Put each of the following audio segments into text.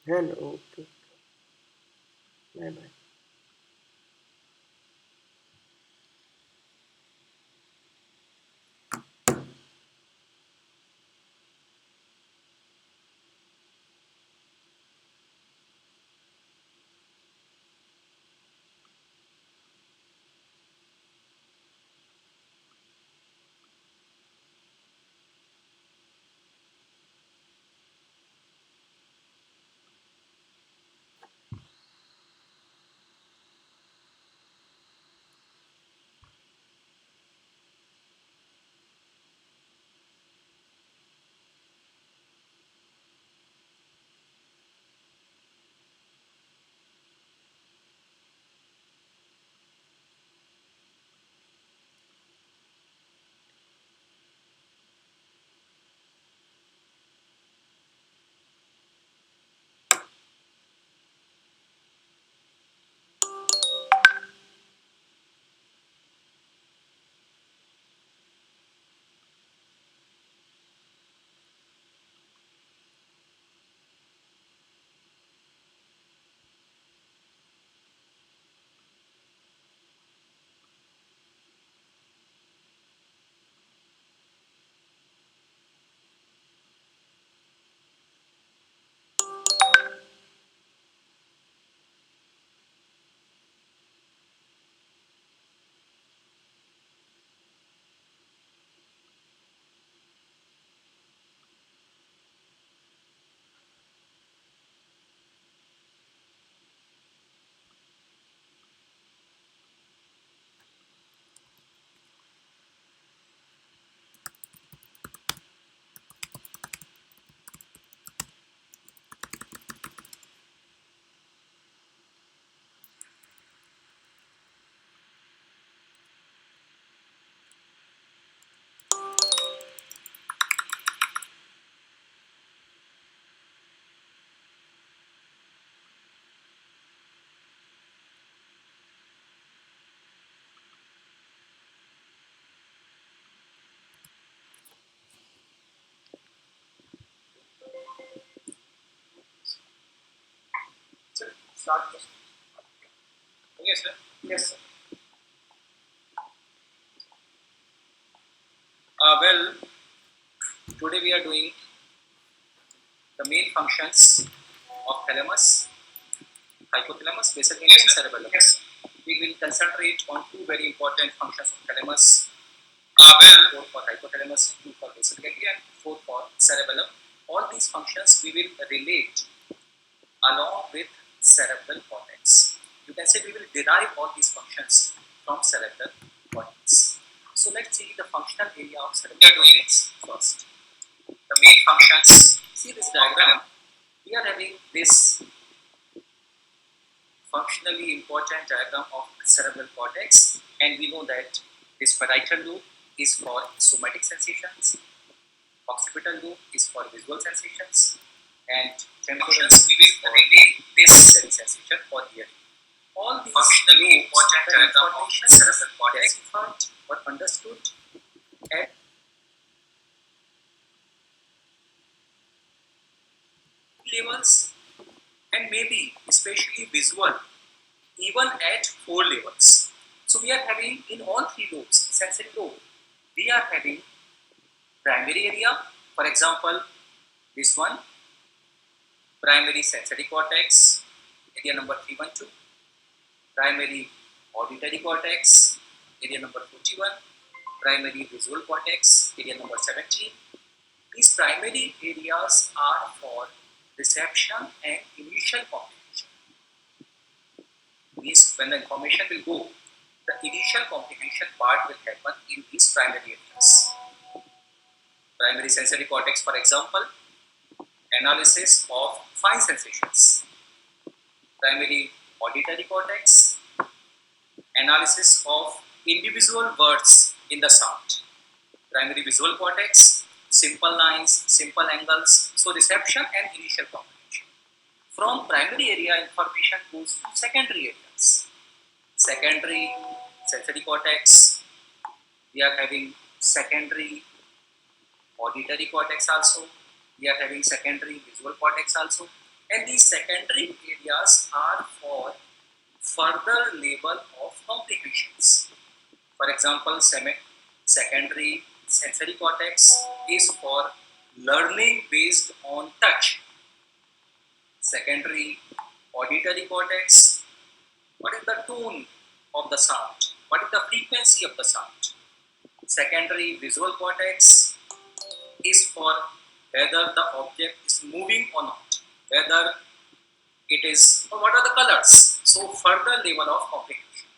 Hello. Okay. Bye bye. Sir, start first. Okay, sir. Yes, sir. Well, today we are doing the main functions of thalamus, hypothalamus, basal ganglia, and cerebellum. Yes. We will concentrate on two very important functions of thalamus. Four for hypothalamus, two for basal ganglia, and four for cerebellum. All these functions we will relate along with cerebral cortex. You can say we will derive all these functions from cerebral cortex. So let's see the functional area of cerebral cortex first. The main functions. See this diagram. We are having this functionally important diagram of cerebral cortex, and we know that this parietal lobe is for somatic sensations, occipital lobe is for visual sensations, and temporal lobe we will relate this sensation for hearing. All these functionally important diagram of cerebral cortex were understood at levels and maybe especially visual even at four levels. So we are having in all three lobes, sensory lobe, we are having primary area, for example, this one, primary sensory cortex, area number 312, primary auditory cortex, area number 41, primary visual cortex, area number 17. These primary areas are for reception and initial comprehension. Means when the information will go, the initial comprehension part will happen in these primary areas. Primary sensory cortex, for example, analysis of fine sensations. Primary auditory cortex, analysis of individual words in the sound. Primary visual cortex, simple lines, simple angles, so reception and initial comprehension. From primary area, information goes to secondary areas. Secondary sensory cortex, we are having secondary auditory cortex also, we are having secondary visual cortex also. And these secondary areas are for further level of comprehensions. For example, secondary sensory cortex is for learning based on touch. Secondary auditory cortex, what is the tone of the sound? What is the frequency of the sound? Secondary visual cortex is for whether the object is moving or not, whether it is, or what are the colors. So further level of comprehension.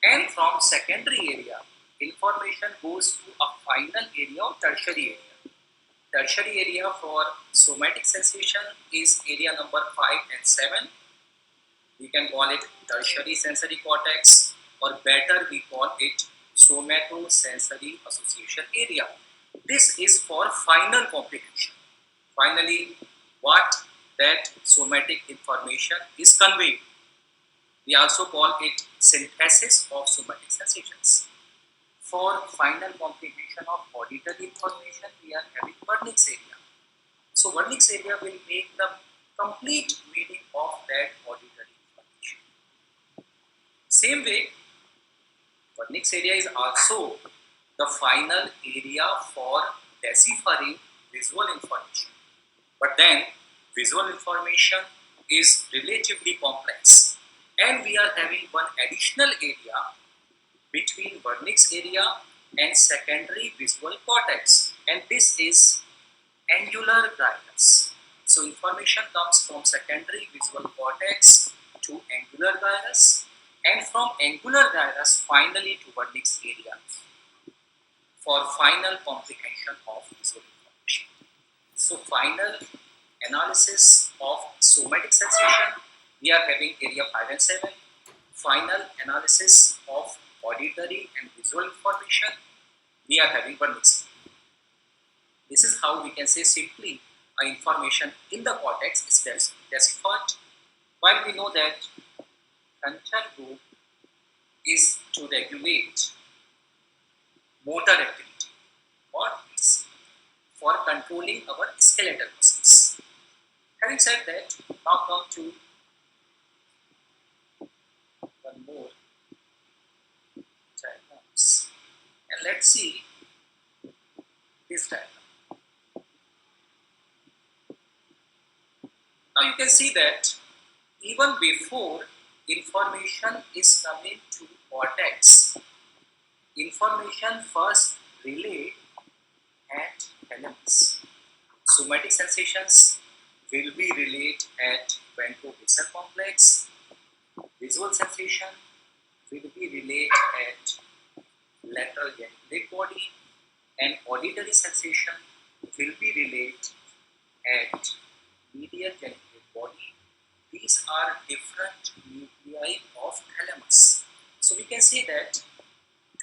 And from secondary area, information goes to a final area of tertiary area. Tertiary area for somatic sensation is area number 5 and 7. We can call it tertiary sensory cortex, or better we call it somatosensory association area. This is for final comprehension. Finally, what that somatic information is conveyed. We also call it synthesis of somatic sensations. For final comprehension of auditory information, we are having Wernicke's area. So Wernicke's area will make the complete meaning of that auditory information. Same way, Wernicke's area is also the final area for deciphering visual information. But then, visual information is relatively complex, and we are having one additional area between Wernicke's area and secondary visual cortex, and this is angular gyrus. So information comes from secondary visual cortex to angular gyrus, and from angular gyrus finally to Wernicke's area for final comprehension of visual information. So final analysis of somatic sensation, we are having area 5 and 7. Final analysis of auditory and visual information, we are having Wernicke's. This is how we can say simply information in the cortex is deciphered, while we know that frontal lobe is to regulate motor activity, or it's for controlling our skeletal muscles. Having said that, now come to one more diagrams, and let's see this diagram. Now you can see that even before information is coming to cortex, information first relayed at thalamus. Somatic sensations will be relayed at ventrobasal complex. Visual sensation will be relayed at lateral geniculate body, and auditory sensation will be relayed at medial geniculate body. These are different nuclei of thalamus. So we can say that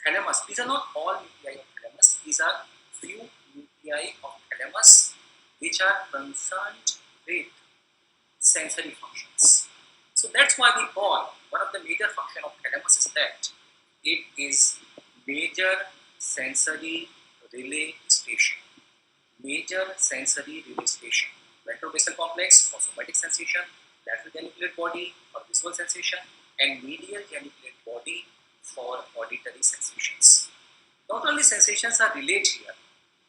thalamus, these are not all nuclei of thalamus, these are few nuclei of thalamus which are concerned with sensory functions. So that's why we call one of the major function of thalamus is that it is major sensory relay station. Major sensory relay station. Ventrobasal complex for somatic sensation, lateral geniculate body for visual sensation, and medial geniculate body for auditory sensations. Not only sensations are relayed here,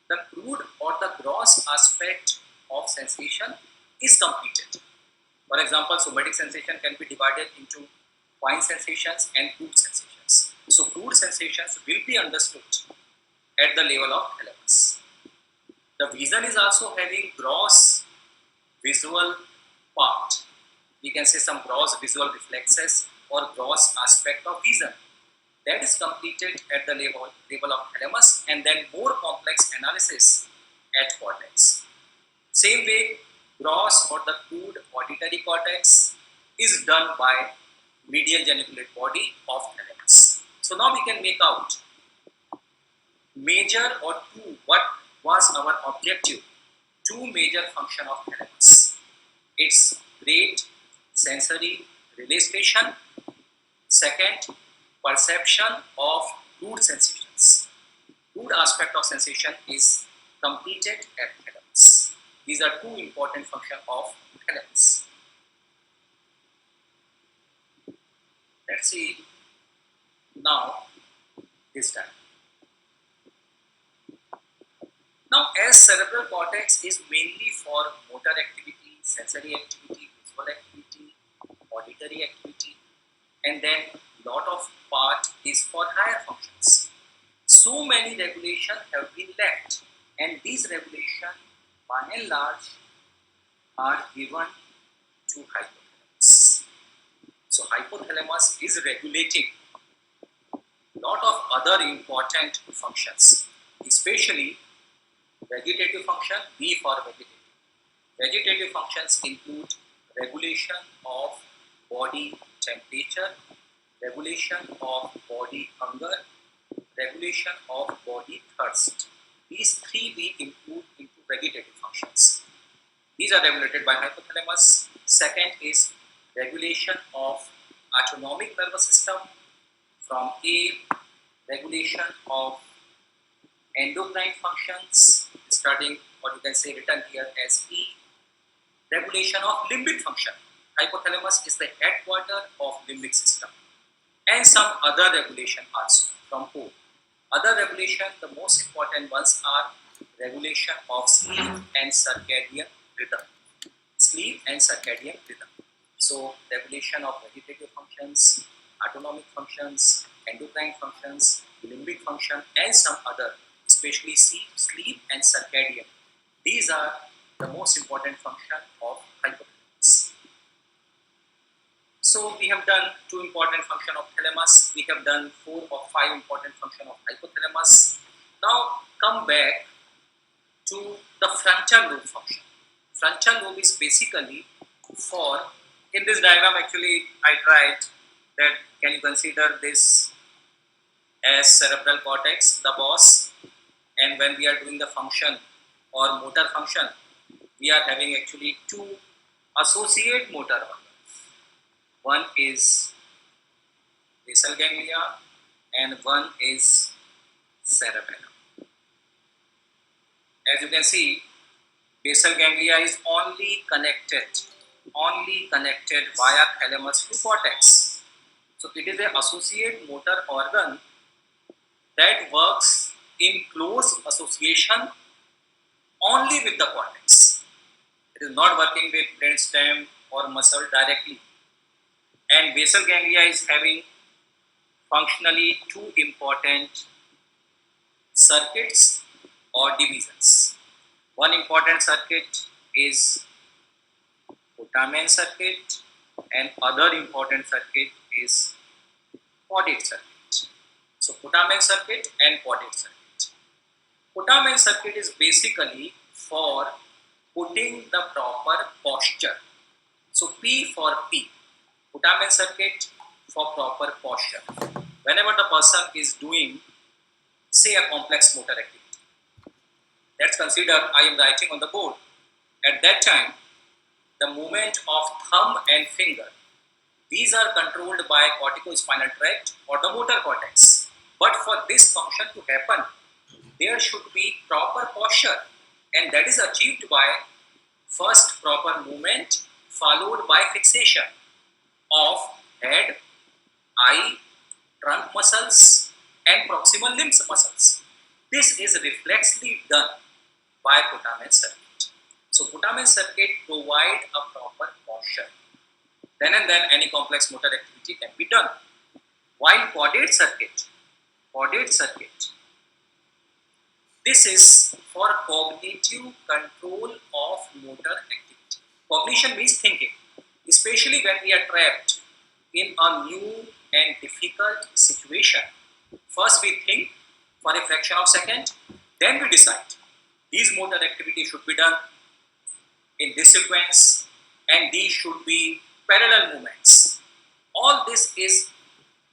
the crude or the gross aspect of sensation is completed. For example, somatic sensation can be divided into fine sensations and crude sensations. So crude sensations will be understood at the level of thalamus. The vision is also having gross visual part. We can say some gross visual reflexes or gross aspect of vision. That is completed at the level of thalamus, and then more complex analysis at cortex. Same way, gross or the crude auditory cortex is done by medial geniculate body of thalamus. So now we can make out major or two, what was our objective? Two major function of thalamus. Its great sensory relay station. Second, perception of crude sensations. Crude aspect of sensation is completed at thalamus. These are two important functions of thalamus. let's see now this time. Now, as cerebral cortex is mainly for motor activity, sensory activity, visual activity, auditory activity, and then lot of part is for higher functions. So many regulations have been left, and these regulations by and large are given to hypothalamus. So hypothalamus is regulating lot of other important functions, especially vegetative function, V for vegetative. Vegetative functions include regulation of body temperature, regulation of body hunger, regulation of body thirst. These three we include into vegetative functions. These are regulated by hypothalamus. Second is regulation of autonomic nervous system. From A, regulation of endocrine functions, starting what you can say written here as E. Regulation of limbic function. Hypothalamus is the headquarter of limbic system. And some other regulation also from O. Other regulation, the most important ones are regulation of sleep and circadian rhythm. Sleep and circadian rhythm. So regulation of vegetative functions, autonomic functions, endocrine functions, limbic function, and some other, especially sleep and circadian. These are the most important function of hypothalamus. So we have done 2 important function of thalamus. We have done 4 or 5 important function of hypothalamus. Now come back to the frontal lobe function. Frontal lobe is basically for, in this diagram actually I tried that, can you consider this as cerebral cortex, the boss, and when we are doing the function or motor function, we are having actually 2 associate motor organs. One is basal ganglia and one is cerebellum. As you can see, basal ganglia is only connected via thalamus to cortex. So it is an associate motor organ that works in close association only with the cortex. It is not working with brainstem or muscle directly. And basal ganglia is having functionally 2 important circuits or divisions. One important circuit is putamen circuit, and other important circuit is caudate circuit. So putamen circuit and caudate circuit. Putamen circuit is basically for putting the proper posture. So P for P. Putamen circuit for proper posture. Whenever the person is doing, say, a complex motor activity, let's consider I am writing on the board. At that time, the movement of thumb and finger, these are controlled by corticospinal tract or the motor cortex. But for this function to happen, there should be proper posture, and that is achieved by first proper movement followed by fixation of head, eye, trunk muscles and proximal limbs muscles. This is reflexly done by putamen circuit. So putamen circuit provide a proper posture. Then and then any complex motor activity can be done. While caudate circuit, this is for cognitive control of motor activity. Cognition means thinking, especially when we are trapped in a new and difficult situation. First we think for a fraction of a second, then we decide these motor activities should be done in this sequence and these should be parallel movements. All this is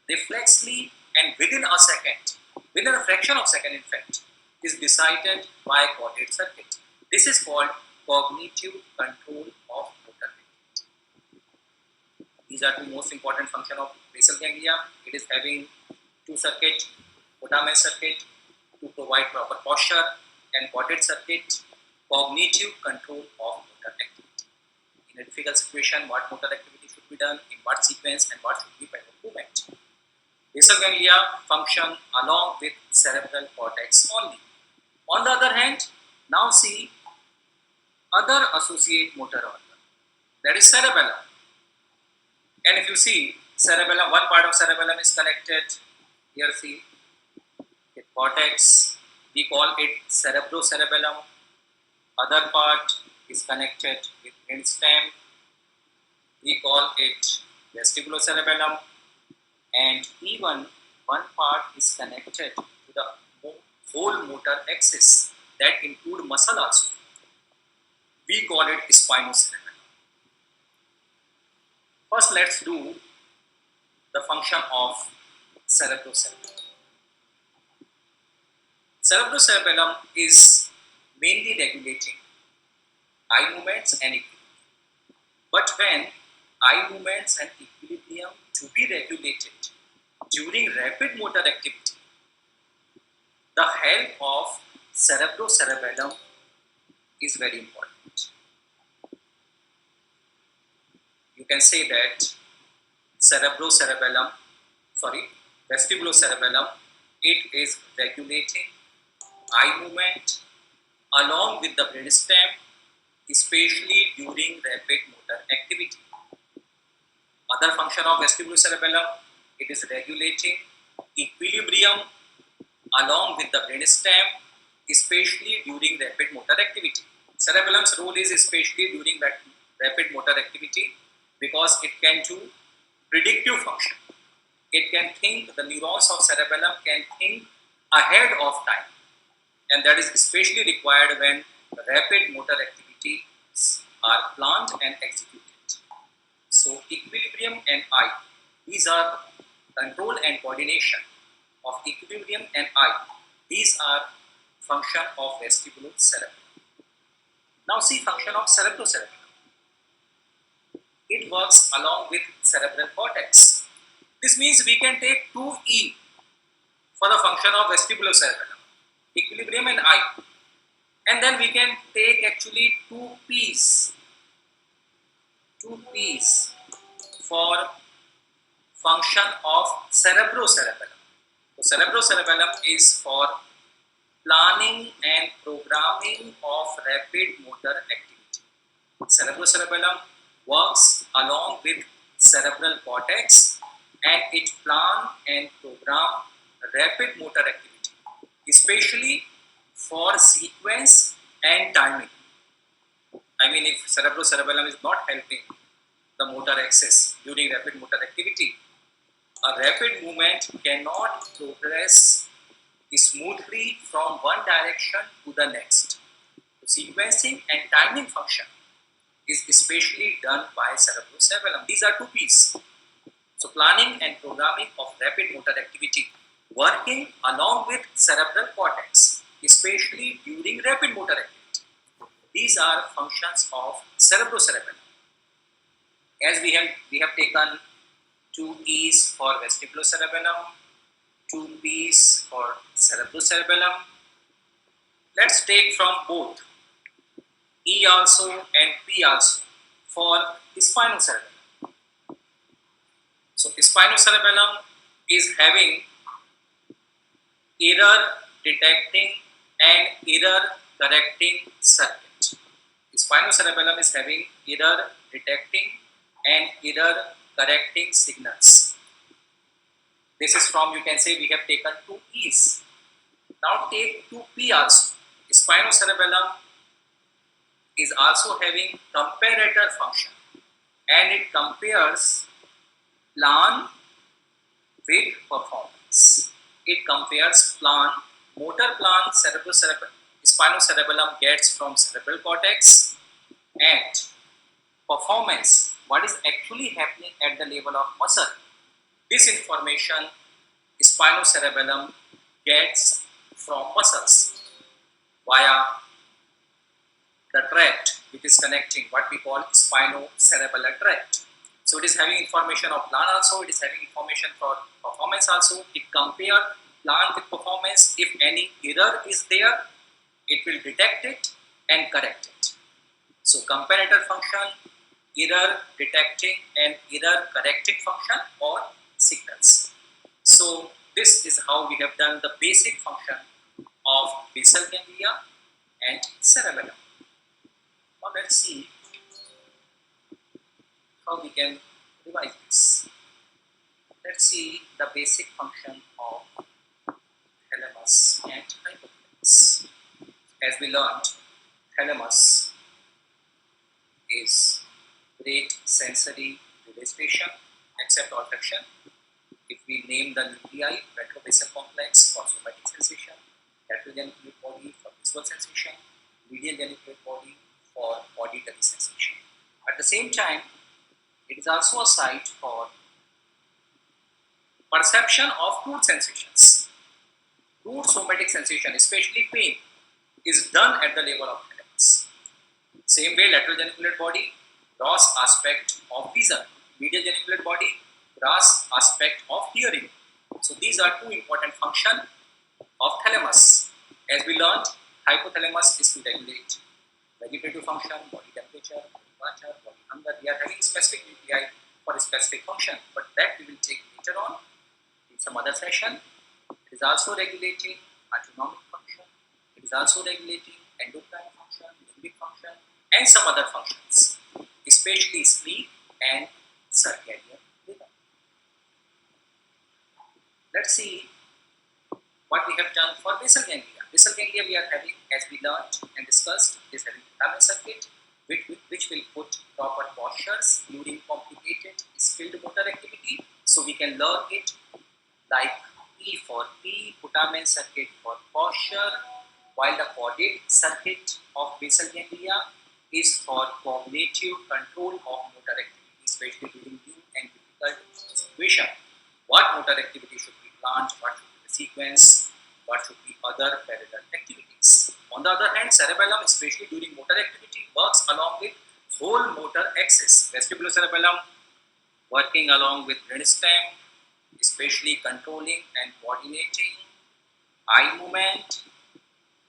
reflexly and within a second, within a fraction of a second in fact, is decided by caudate circuit. This is called cognitive control of motor activity. These are 2 most important functions of basal ganglia. It is having 2 circuits, putamen circuit to provide proper posture and caudate circuit, cognitive control of motor activity. In in a difficult situation, what motor activity should be done, in what sequence, and what should be kind of movement. Basal ganglia function along with cerebral cortex only. On the other hand, now see other associate motor organ, that is cerebellum. And if you see cerebellum, one part of cerebellum is connected, here see, with cortex, we call it cerebrocerebellum. Other part is connected with brainstem, we call it vestibulocerebellum, and even one part is connected to the whole motor axis that include muscle also. We call it spinocerebellum. First, let's do the function of cerebrocerebellum. Cerebrocerebellum is mainly regulating eye movements and equilibrium. But when eye movements and equilibrium to be regulated during rapid motor activity, the help of cerebrocerebellum is very important. You can say that vestibulocerebellum, it is regulating eye movement along with the brainstem, especially during rapid motor activity. Other function of vestibulocerebellum, it is regulating equilibrium along with the brainstem, especially during rapid motor activity. Cerebellum's role is especially during rapid motor activity because it can do predictive function. It can think, the neurons of cerebellum can think ahead of time, and that is especially required when rapid motor activities are planned and executed. So equilibrium and eye, these are control and coordination of equilibrium and eye. These are function of vestibulocerebellum. Now see function of cerebrocerebellum. It works along with cerebral cortex. This means we can take 2E for the function of vestibulocerebellum, equilibrium and eye. And then we can take actually 2 P's for function of cerebrocerebellum. So cerebrocerebellum is for planning and programming of rapid motor activity. Cerebrocerebellum works along with cerebral cortex and it plan and program rapid motor activity, especially for sequence and timing. I mean, if cerebrocerebellum is not helping the motor axis during rapid motor activity, a rapid movement cannot progress smoothly from one direction to the next. So sequencing and timing function is especially done by cerebrocerebellum. These are 2 P's. So planning and programming of rapid motor activity working along with cerebral cortex, especially during rapid motor activity. These are functions of cerebrocerebellum. As we have taken 2 E's for vestibulocerebellum, 2 P's for cerebrocerebellum. Let's take from both E also and P also for spinocerebellum. So spinocerebellum is having error detecting and error correcting circuit. Spinocerebellum is having error detecting and error correcting signals. This is from, you can say, we have taken 2 E's. Now take 2 P also. Spinocerebellum is also having comparator function and it compares plan with performance. It compares plan, motor plan spinocerebellum gets from cerebral cortex and performance, what is actually happening at the level of muscle. This information spinocerebellum gets from muscles via the tract which is connecting, what we call spinocerebellar tract. So it is having information of plan also, it is having information for performance also. It compares plan with performance. If any error is there, it will detect it and correct it. So comparator function error detecting and error correcting function or signals. So this is how we have done the basic function of basal ganglia and cerebellum. Now let's see how we can revise this. Let's see the basic function of thalamus and hypothalamus. As we learned, thalamus is great sensory registration except olfaction. If we name the nuclei, retrobasal complex for somatic sensation, lateral geniculate body for visual sensation, medial geniculate body for auditory sensation. At the same time, it is also a site for perception of root sensations. Root somatic sensation, especially pain, is done at the level of thalamus. Same way, lateral geniculate body, gross aspect of vision. Medial geniculate body, gross aspect of hearing. So these are two important functions of thalamus. As we learned, hypothalamus is to regulate vegetative function, body temperature, body water, body hunger. We are having specific nuclei for a specific function, but that we will take later on in some other session. It is also regulating autonomic function. It is also regulating endocrine function, limbic function, and some other functions, especially sleep and circadian rhythm. Let's see what we have done for basal ganglia. Basal ganglia we are having, as we learned and discussed, is having putamen circuit, which will put proper postures during complicated skilled motor activity. So we can learn it like P for P, putamen circuit for posture, while the caudate circuit of basal ganglia is for cognitive control of motor activity, especially during new and difficult situation. What motor activity should be planned, what should be the sequence, what should be other parallel activities. On the other hand, cerebellum, especially during motor activity, works along with whole motor axis. Vestibulocerebellum working along with brainstem, especially controlling and coordinating eye movement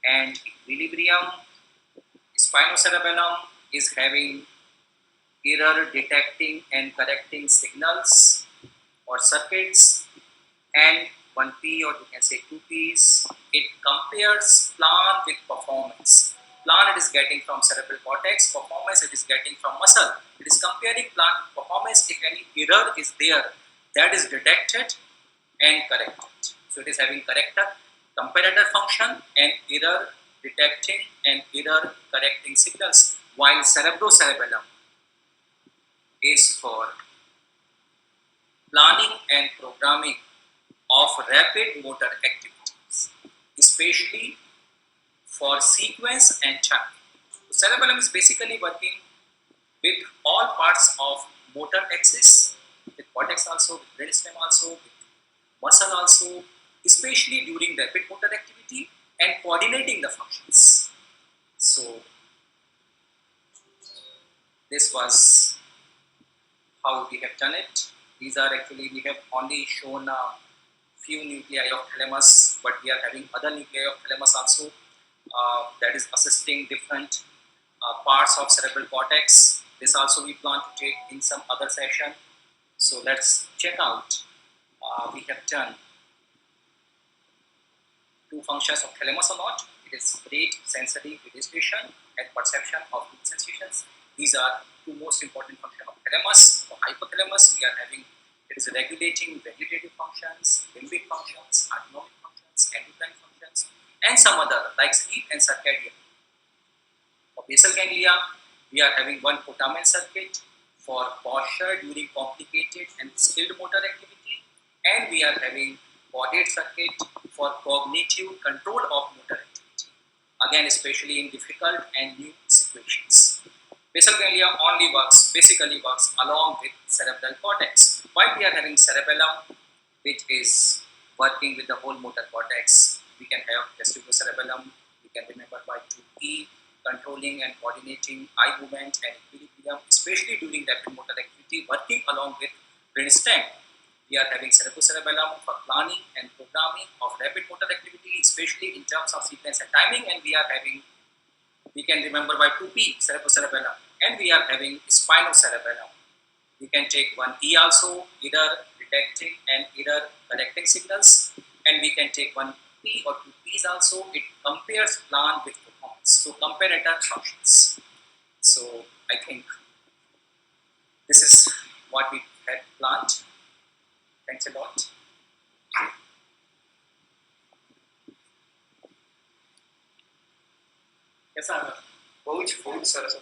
and equilibrium. Spinocerebellum is having error detecting and correcting signals or circuits, and 1P, or you can say 2Ps. It compares plan with performance. Plan it is getting from cerebral cortex, performance it is getting from muscle. It is comparing plan with performance. If any error is there, that is detected and corrected. So it is having comparator function and error detecting and error correcting signals, while cerebrocerebellum is for planning and programming of rapid motor activities, especially for sequence and timing. So cerebellum is basically working with all parts of motor axis, with cortex also, with brainstem also, with muscle also, especially during rapid motor activity and coordinating the functions. So this was how we have done it. These are actually, we have only shown a few nuclei of thalamus, but we are having other nuclei of thalamus also, that is assisting different parts of cerebral cortex. This also we plan to take in some other session. So let's check out. We have done two functions of thalamus or not. It is great sensory registration and perception of root sensations. These are two most important functions of thalamus. For hypothalamus, we are having, it is regulating vegetative functions, limbic functions, autonomic functions, endocrine functions, and some other like sleep and circadian. For basal ganglia, we are having one putamen circuit for posture during complicated and skilled motor activity, and we are having caudate circuit for cognitive control of motor activity, again especially in difficult and new situations. Basal ganglia basically works along with cerebral cortex, while we are having cerebellum, which is working with the whole motor cortex. We can have vestibulocerebellum, we can remember by 2E, controlling and coordinating eye movement and equilibrium, especially during rapid motor activity, working along with brainstem. We are having cerebrocerebellum for planning and programming of rapid motor activity, especially in terms of sequence and timing, and we are having, we can remember by 2P, cerebrocerebellum, and we are having spinocerebellum. We can take one E also, either detecting and either collecting signals, and we can take one P or two P's also. It compares plan with performance, so comparator functions. So I think this is what we had planned. Thanks a lot. Yes, sir. બહુ જ સરસ